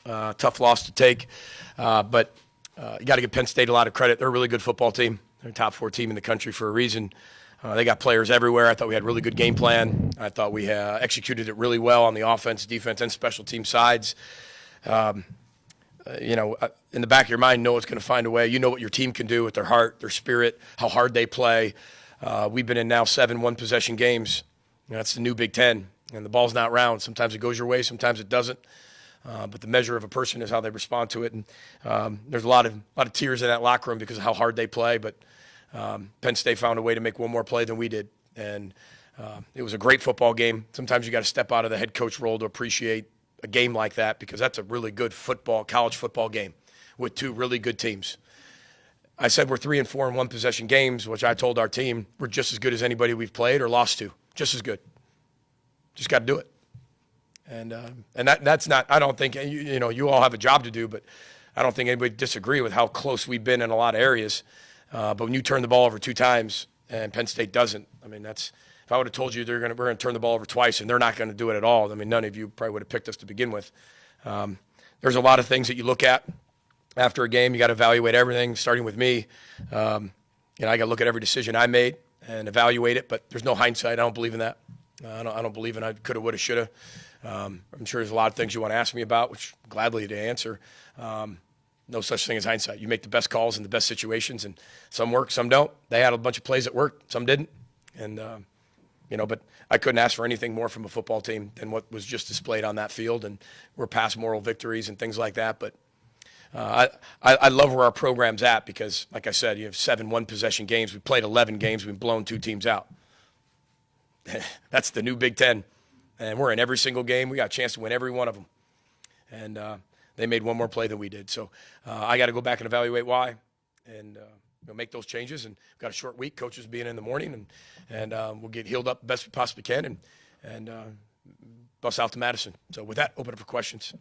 Tough loss to take. But you got to give Penn State a lot of credit. They're a really good football team. They're a top 4 team in the country for a reason. They got players everywhere. I thought we had a really good game plan. I thought we executed it really well on the offense, defense, and special team sides. In the back of your mind, know it's going to find a way. You know what your team can do with their heart, their spirit, how hard they play. We've been in now 7 one-possession games. That's the new Big Ten, and the ball's not round. Sometimes it goes your way, sometimes it doesn't. But the measure of a person is how they respond to it. And there's a lot of tears in that locker room because of how hard they play. But Penn State found a way to make one more play than we did, and it was a great football game. Sometimes you got to step out of the head coach role to appreciate a game like that, because that's a really good college football game with 2 really good teams. I said we're 3 and 4 in one-possession games, which I told our team we're just as good as anybody we've played or lost to, just as good. Just got to do it. And that's not. I don't think you all have a job to do, but I don't think anybody disagree with how close we've been in a lot of areas. But when you turn the ball over 2 times and Penn State doesn't, I mean, if I would have told you we're going to turn the ball over twice and they're not going to do it at all, I mean, none of you probably would have picked us to begin with. There's a lot of things that you look at after a game. You got to evaluate everything, starting with me. I got to look at every decision I made and evaluate it. But there's no hindsight. I don't believe in that. I don't believe in I coulda, woulda, shoulda. I'm sure there's a lot of things you want to ask me about, which gladly to answer. No such thing as hindsight. You make the best calls in the best situations, and some work, some don't. They had a bunch of plays that worked, some didn't. And, but I couldn't ask for anything more from a football team than what was just displayed on that field. And we're past moral victories and things like that. But I love where our program's at because, like I said, you have 7 one-possession games. We played 11 games. We've blown 2 teams out. That's the new Big Ten. And we're in every single game. We got a chance to win every one of them. And they made one more play than we did. So I got to go back and evaluate why and make those changes. And we've got a short week, coaches being in the morning, and we'll get healed up the best we possibly can and bust out to Madison. So with that, open up for questions.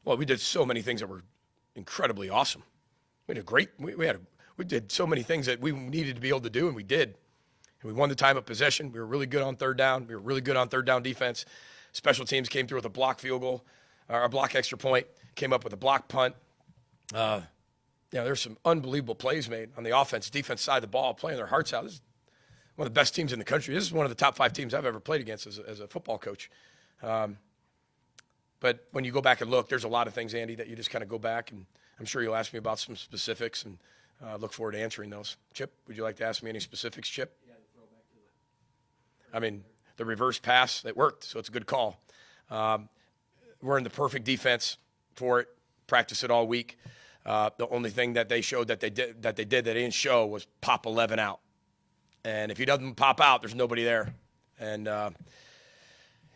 Well, we did so many things that were incredibly awesome. We did great. We did so many things that we needed to be able to do, and we did. And we won the time of possession. We were really good on third down. We were really good on third down defense. Special teams came through with a block field goal, or a block extra point. Came up with a block punt. There's some unbelievable plays made on the offense, defense side of the ball, playing their hearts out. This is one of the best teams in the country. This is one of the top 5 teams I've ever played against as a football coach. But when you go back and look, there's a lot of things, Andy, that you just kind of go back, and I'm sure you'll ask me about some specifics, and look forward to answering those. Chip, would you like to ask me any specifics, Chip? Yeah, the throwback to it. I mean, the reverse pass, it worked, so it's a good call. We're in the perfect defense for it, practice it all week. The only thing that they showed that they didn't show was pop 11 out. And if he doesn't pop out, there's nobody there. And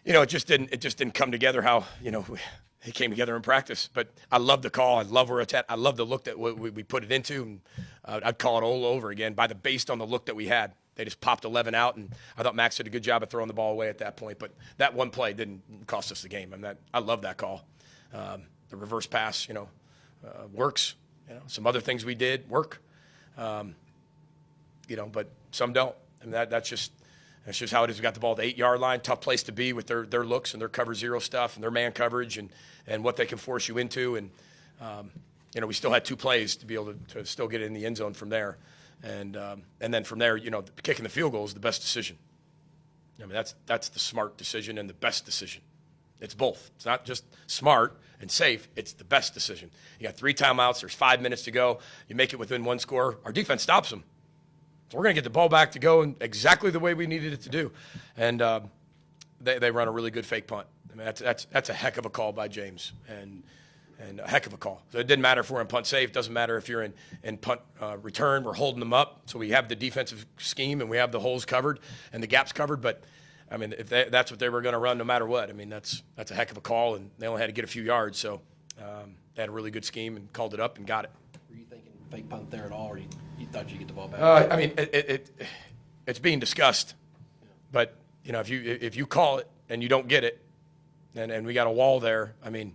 it just didn't come together how it came together in practice. But I love the call. I love where it's at. I love the look that we put it into. And I'd call it all over again based on the look that we had. They just popped 11 out, and I thought Max did a good job of throwing the ball away at that point. But that one play didn't cost us the game. I love that call. The reverse pass, works. Some other things we did work. But some don't. And that's just how it is. We got the ball at the 8-yard line. Tough place to be with their looks and their cover zero stuff and their man coverage and what they can force you into. And we still had 2 plays to be able to still get it in the end zone from there. And then from there, kicking the field goal is the best decision. I mean, that's the smart decision and the best decision. It's both. It's not just smart and safe. It's the best decision. You got 3 timeouts. There's 5 minutes to go. You make it within 1 score. Our defense stops them. So we're going to get the ball back to go in exactly the way we needed it to do. And they run a really good fake punt. I mean, that's a heck of a call by James and a heck of a call. So it didn't matter if we're in punt safe. It doesn't matter if you're in punt return. We're holding them up. So we have the defensive scheme and we have the holes covered and the gaps covered. But, I mean, if that's what they were going to run no matter what, I mean, that's a heck of a call. And they only had to get a few yards. So they had a really good scheme and called it up and got it. Were you thinking fake punt there at all, or you thought you'd get the ball back? I mean, it's being discussed. Yeah. But, if you call it and you don't get it, and we got a wall there, I mean,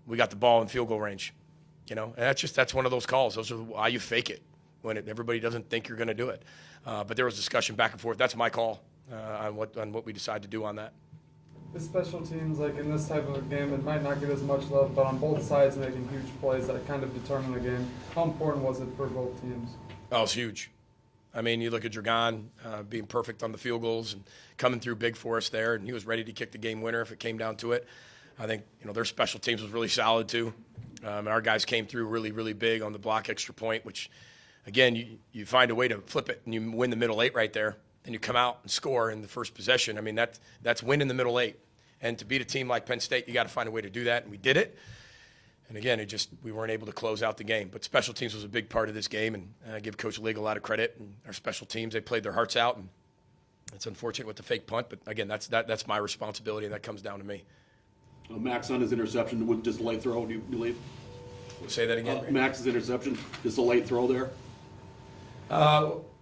we got the ball in field goal range, and that's one of those calls. Those are why you fake it. when everybody doesn't think you're going to do it. But there was discussion back and forth. That's my call on what we decide to do on that. The special teams, like in this type of a game, it might not get as much love, but on both sides making huge plays that kind of determine the game. How important was it for both teams? Oh, it's huge. I mean, you look at Dragan being perfect on the field goals and coming through big for us there, and he was ready to kick the game winner if it came down to it. I think, their special teams was really solid too. Our guys came through really, really big on the block extra point, which, again, you find a way to flip it and you win the middle eight right there. And you come out and score in the first possession. I mean, that's winning the middle eight. And to beat a team like Penn State, you got to find a way to do that, and we did it. And again, we weren't able to close out the game. But special teams was a big part of this game, and I give Coach Lig a lot of credit. And our special teams, they played their hearts out, and it's unfortunate with the fake punt. But again, that's my responsibility, and that comes down to me. Max on his interception with just a late throw. Do you believe? Say that again. Max's interception, just a late throw there.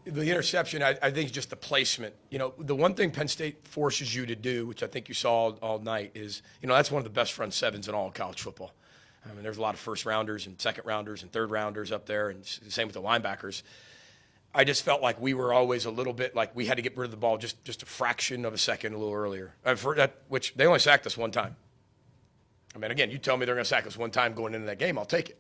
The interception, I think, is just the placement. The one thing Penn State forces you to do, which I think you saw all night, is, that's one of the best front sevens in all of college football. I mean, there's a lot of first-rounders and second-rounders and third-rounders up there, and same with the linebackers. I just felt like we were always a little bit like we had to get rid of the ball just a fraction of a second a little earlier, which they only sacked us one time. I mean, again, you tell me they're going to sack us one time going into that game, I'll take it.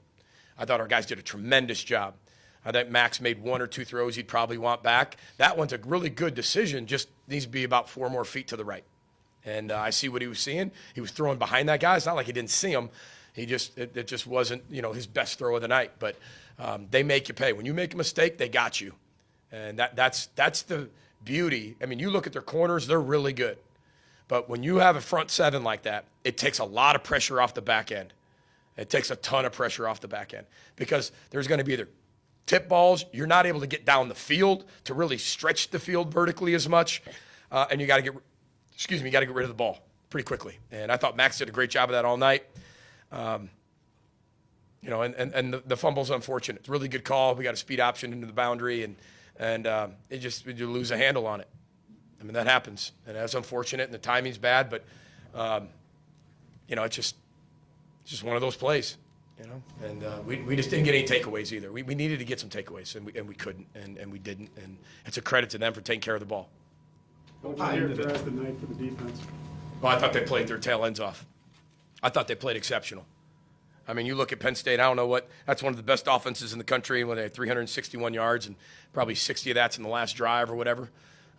I thought our guys did a tremendous job. I think Max made one or two throws he'd probably want back. That one's a really good decision, just needs to be about 4 more feet to the right. And I see what he was seeing. He was throwing behind that guy. It's not like he didn't see him. It just wasn't, his best throw of the night. But they make you pay. When you make a mistake, they got you. And that's the beauty. I mean, you look at their corners, they're really good. But when you have a front seven like that, it takes a lot of pressure off the back end. It takes a ton of pressure off the back end because there's going to be either tip balls, you're not able to get down the field to really stretch the field vertically as much, and you got to get rid of the ball pretty quickly. And I thought Max did a great job of that all night. And the fumble's unfortunate. It's a really good call. We got a speed option into the boundary, and you lose a handle on it. I mean, that happens, and that's unfortunate, and the timing's bad, but it's just one of those plays. And we just didn't get any takeaways either. We needed to get some takeaways, and we couldn't, and we didn't. And it's a credit to them for taking care of the ball. What was your the rest of the night for the defense? Well, I thought they played their tail ends off. I thought they played exceptional. I mean, you look at Penn State, I don't know that's one of the best offenses in the country when they had 361 yards, and probably 60 of that's in the last drive or whatever.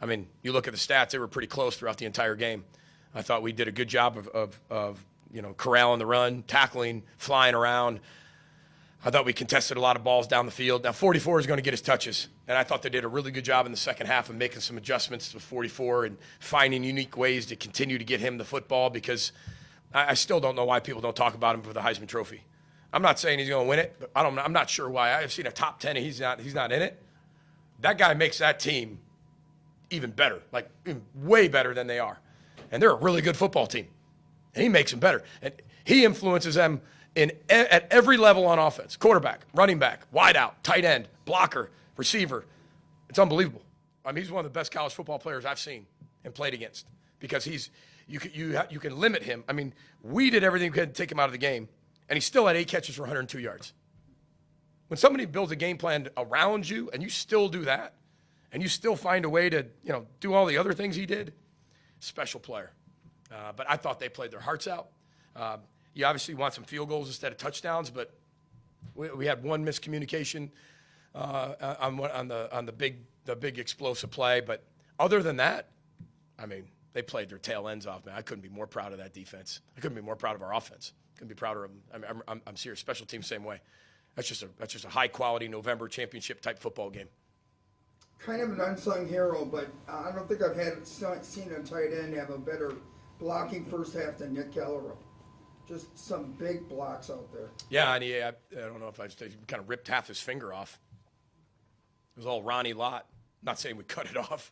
I mean, you look at the stats, they were pretty close throughout the entire game. I thought we did a good job of corralling the run, tackling, flying around. I thought we contested a lot of balls down the field. Now, 44 is going to get his touches, and I thought they did a really good job in the second half of making some adjustments to 44 and finding unique ways to continue to get him the football because I still don't know why people don't talk about him for the Heisman Trophy. I'm not saying he's going to win it, but I'm not sure why. I've seen a top 10 and he's not in it. That guy makes that team even better, like way better than they are. And they're a really good football team. And he makes them better. And he influences them at every level on offense. Quarterback, running back, wide out, tight end, blocker, receiver. It's unbelievable. I mean, he's one of the best college football players I've seen and played against because you can limit him. I mean, we did everything we could to take him out of the game, and he still had 8 catches for 102 yards. When somebody builds a game plan around you and you still do that, and you still find a way to do all the other things he did, special player. But I thought they played their hearts out. You obviously want some field goals instead of touchdowns, but we had one miscommunication on the big explosive play. But other than that, I mean, they played their tail ends off, man. I couldn't be more proud of that defense. I couldn't be more proud of our offense. Couldn't be prouder of them. I'm serious. Special teams, same way. That's just a high quality November championship type football game. Kind of an unsung hero, but I don't think I've seen a tight end have a better blocking first half than Nick Callero. Just some big blocks out there. Yeah, and I don't know if he kind of ripped half his finger off. It was all Ronnie Lott. Not saying we cut it off.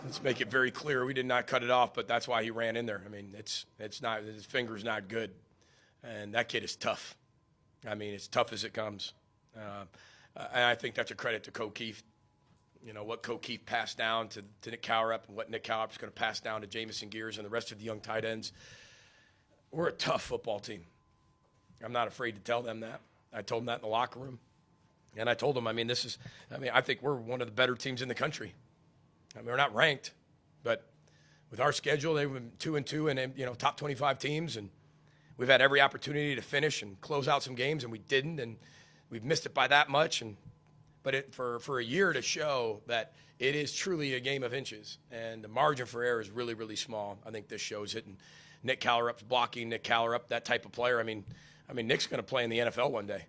Let's make it very clear we did not cut it off, but that's why he ran in there. I mean, it's not, his finger's not good, and that kid is tough. I mean, as tough as it comes. And I think that's a credit to Coach Keith. What Coach Keith passed down to Nick Cowrup and what Nick Cowrup's going to pass down to Jamison Gears and the rest of the young tight ends. We're a tough football team. I'm not afraid to tell them that. I told them that in the locker room. And I told him, I think we're one of the better teams in the country. I mean, we're not ranked, but with our schedule, they were 2-2 and top 25 teams, and we've had every opportunity to finish and close out some games, and we didn't, and we've missed it by that much. But for a year to show that it is truly a game of inches, and the margin for error is really, really small. I think this shows it. And Nick Callerup's blocking, Nick Callerup, that type of player. I mean, Nick's going to play in the NFL one day.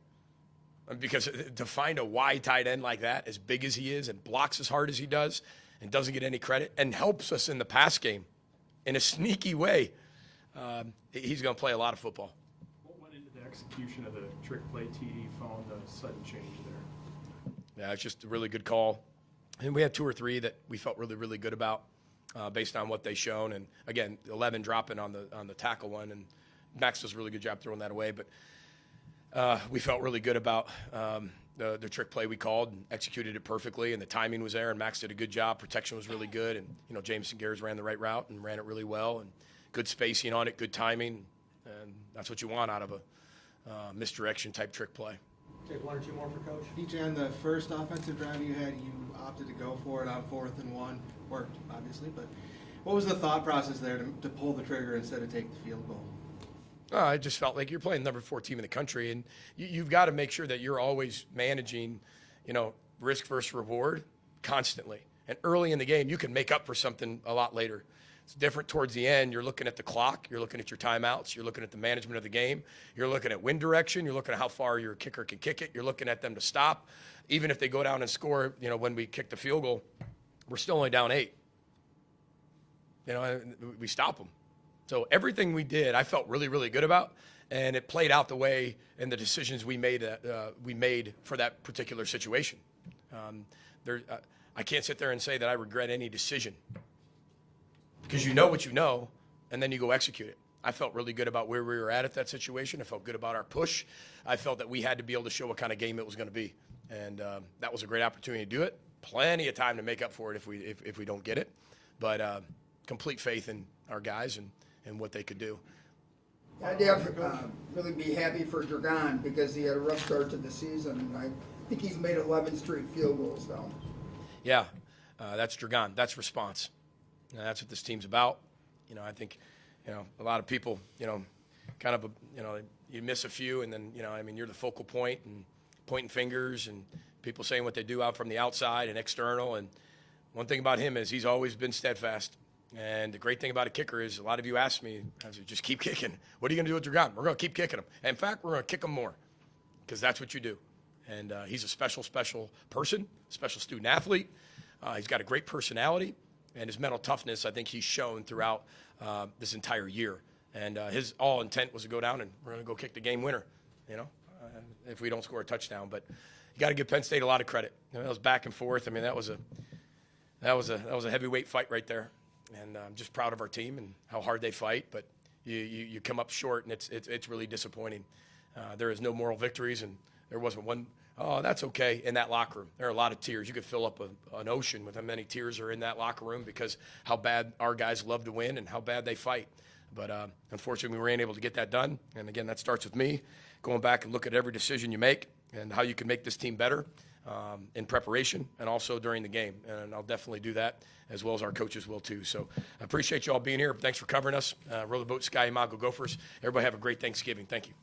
Because to find a wide tight end like that, as big as he is, and blocks as hard as he does, and doesn't get any credit, and helps us in the pass game in a sneaky way, he's going to play a lot of football. What went into the execution of the trick play TD found the sudden change there? Yeah, it's just a really good call. And we had 2 or 3 that we felt really, really good about based on what they shown. And again, 11 dropping on the tackle one, and Max does a really good job throwing that away. But we felt really good about the trick play we called and executed it perfectly, and the timing was there, and Max did a good job. Protection was really good, and Jameson Gears ran the right route and ran it really well, and good spacing on it, good timing, and that's what you want out of a misdirection type trick play. Take 1 or 2 more for Coach. DJ, on the first offensive drive you had, you opted to go for it on 4th and 1. Worked, obviously, but what was the thought process there to pull the trigger instead of take the field goal? I just felt like you're playing number 4 team in the country, and you've got to make sure that you're always managing, risk versus reward constantly. And early in the game, you can make up for something a lot later. It's different towards the end. You're looking at the clock. You're looking at your timeouts. You're looking at the management of the game. You're looking at wind direction. You're looking at how far your kicker can kick it. You're looking at them to stop. Even if they go down and score, when we kick the field goal, we're still only down 8. We stop them. So everything we did, I felt really, really good about, and it played out the way and the decisions we made for that particular situation. I can't sit there and say that I regret any decision, because you know what you know, and then you go execute it. I felt really good about where we were at that situation. I felt good about our push. I felt that we had to be able to show what kind of game it was going to be, and that was a great opportunity to do it. Plenty of time to make up for it if we don't get it, but complete faith in our guys and what they could do. I'd really be happy for Dragon because he had a rough start to the season, and I think he's made 11 straight field goals now. Yeah, that's Dragon. That's response. That's what this team's about. I think, a lot of people, kind of, you miss a few, and then, you're the focal point and pointing fingers and people saying what they do out from the outside and external. And one thing about him is he's always been steadfast. And the great thing about a kicker is a lot of you ask me, I said, just keep kicking. What are you going to do with Dragon? We're going to keep kicking him. And in fact, we're going to kick him more because that's what you do. And he's a special person, special student athlete. He's got a great personality, and his mental toughness, I think he's shown throughout this entire year. And his all intent was to go down and we're going to go kick the game winner, if we don't score a touchdown. But you got to give Penn State a lot of credit. That was back and forth. I mean, that was a heavyweight fight right there. And I'm just proud of our team and how hard they fight. But you come up short, and it's really disappointing. There is no moral victories, and there wasn't one. Oh, that's okay in that locker room. There are a lot of tears. You could fill up an ocean with how many tears are in that locker room because how bad our guys love to win and how bad they fight. But unfortunately, we weren't able to get that done. And again, that starts with me going back and look at every decision you make and how you can make this team better in preparation and also during the game. And I'll definitely do that, as well as our coaches will too. So I appreciate you all being here. Thanks for covering us. Roll the boat, Sky Imago Gophers. Everybody have a great Thanksgiving. Thank you.